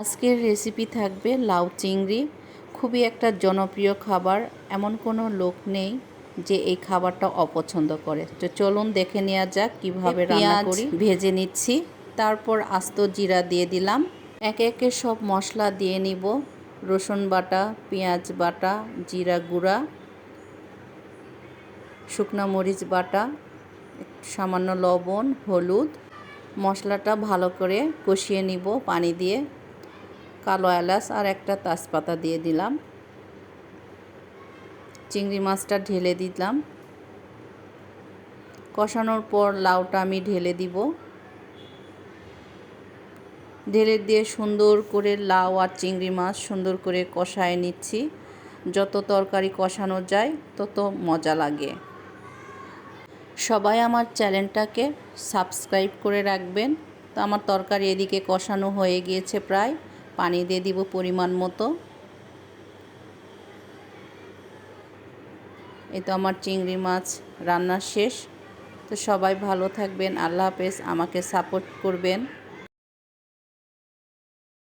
আজকের রেসিপি থাকবে লাউ চিংড়ি। খুবই একটা জনপ্রিয় খাবার, এমন কোনো লোক নেই যে এই খাবারটা অপছন্দ করে। তো চলুন দেখে নেওয়া যাক কিভাবে রান্না করি। ভেজে নিচ্ছি, তারপর আস্ত জিরা দিয়ে দিলাম। একে একে সব মশলা দিয়ে নিব। রসুন বাটা, পেঁয়াজ বাটা, জিরা গুঁড়া, শুকনো মরিচ বাটা, সামান্য লবণ, হলুদ। মশলাটা ভালো করে কষিয়ে নিব পানি দিয়ে। কালো এলাচ আর একটা তেজপাতা দিয়ে দিলাম। চিংড়ি মাছটা ঢেলে দিলাম। কষানোর পর লাউটা আমি ঢেলে দিব। ঢেলে দিয়ে সুন্দর করে লাউ আর চিংড়ি মাছ সুন্দর করে কষায় নিচ্ছি। যত তরকারি কষানো যায় তত মজা লাগে। সবাই আমার চ্যানেলটাকে সাবস্ক্রাইব করে রাখবেন। তো আমার তরকারি এদিকে কষানো হয়ে গিয়েছে প্রায়। পানি দিয়ে দিব পরিমাণ মতো। এই তো আমার চিংড়ি মাছ রান্না শেষ। তো সবাই ভালো থাকবেন। আল্লাহ হাফেজ। আমাকে সাপোর্ট করবেন।